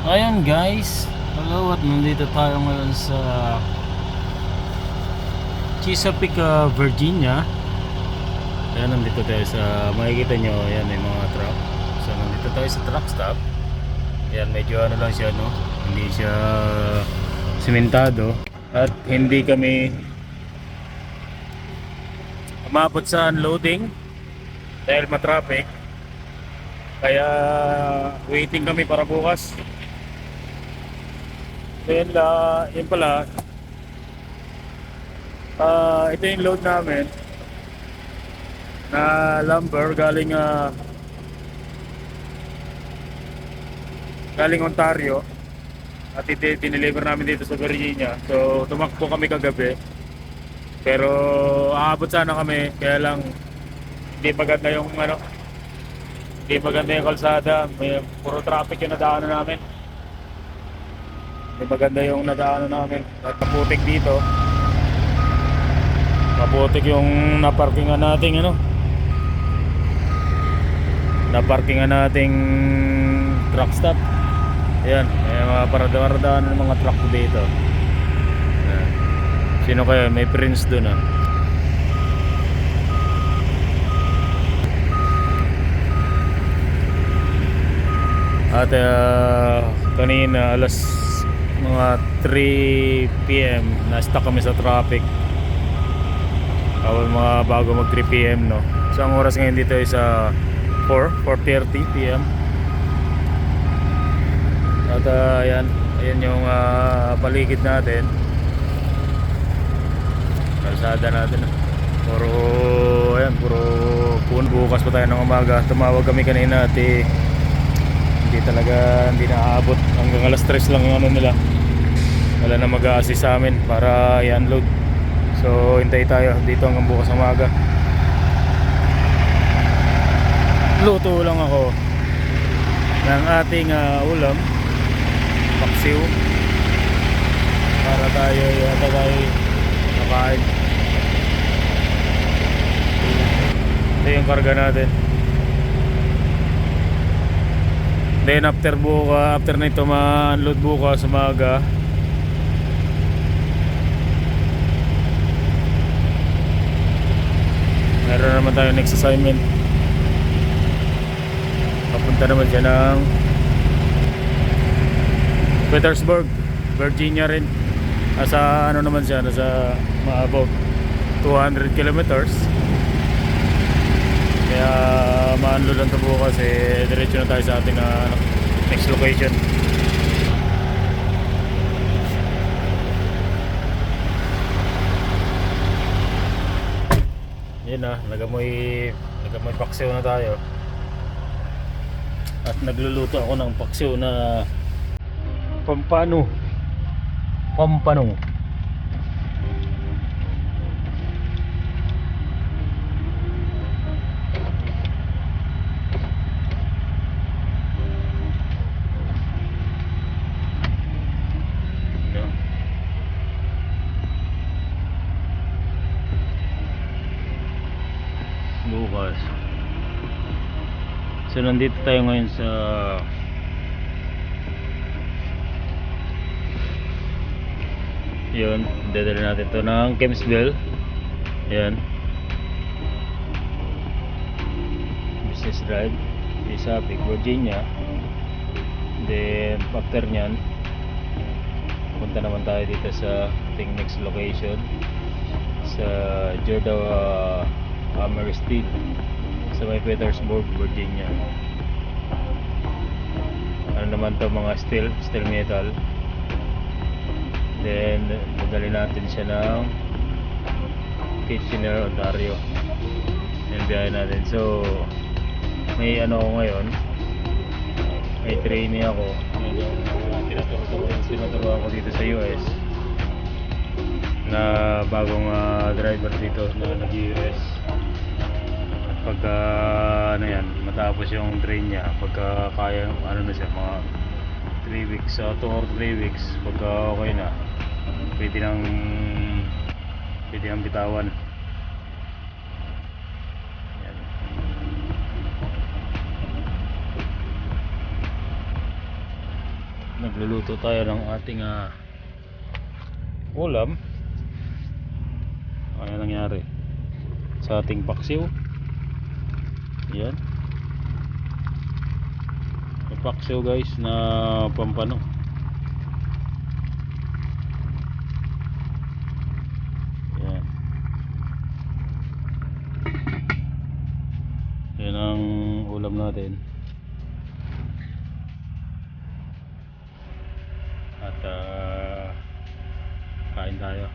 Ayun guys, hello at nandito tayo ngayon sa Chesapeake, Virginia. Ayan, nandito tayo sa, makikita nyo, ayan may mga truck. So nandito tayo sa truck stop. Ayan, medyo ano lang siya, no? Hindi siya simentado. At hindi kami umabot sa unloading dahil matraffic. Kaya waiting kami para bukas. Then, yun pala, ito yung load namin na lumber galing Ontario at dineliver namin dito sa Virginia. So tumakbo kami kagabi, pero aabot sana kami, kaya lang hindi maganda yung hindi maganda yung kalsada, may puro traffic yung nadaanan namin. Hindi maganda yung nadaanan namin at maputik dito. Maputik yung naparkingan nating naparkingan nating truck stop. Ayan, may mga parada-paradaan ng mga truck dito. Ayan. Sino kaya? May Prince dun At kanina alas mga 3 PM na-stuck kami sa traffic. Mga bago mag 3 PM, no? So ang oras ngayon dito ay sa 4:30 PM. At ayan yung paligid natin, kalsada natin. Puro puno. Bukas pa tayo ng umaga. Tumawag kami kanina at hindi naaabot, hanggang alas 3 lang yung nila. Wala na mag-a-assist sa amin para i-unload. So hintay tayo dito hanggang bukas ng umaga. Luto lang ako ng ating ulam, paksiw, para tayo nakain. Ito yung karga natin. Then after nito ma-unload bukas sa umaga, meron naman tayo next assignment. Papunta naman siya ng Petersburg, Virginia rin. Nasa naman siya, nasa about 200 kilometers. Kaya ma-unload lang ito bukas, diretso na tayo sa ating next location. Yun nagamoy paksiw na tayo. At nagluluto ako ng paksiw na pampano. Bukas. So nandito tayo ngayon sa yun, dadala natin to ng Kempsville. Yan, Business Drive, Chesapeake, Virginia. Then after nyan, punta naman tayo dito sa ating next location sa Jordan Hammer Steel sa may Petersburg, Virginia. Naman to, mga steel metal. Then dadali natin siya ng Kitchener, Ontario. Yan biyahe natin. So may ako ngayon, may trainee ako. Tinuturuan ko dito sa US na bagong driver dito na nag-US. Pagka matapos yung train niya, pagka kaya na siya, mga 3 weeks 2 or 3 weeks, pagka okay na, pwede nang bitawan. Yan. Nagluluto tayo ng ating ulam. Ano nangyari sa ating paksiw? Yan. May paksiw guys na pampano. Yan. Yan ang ulam natin. At kain tayo.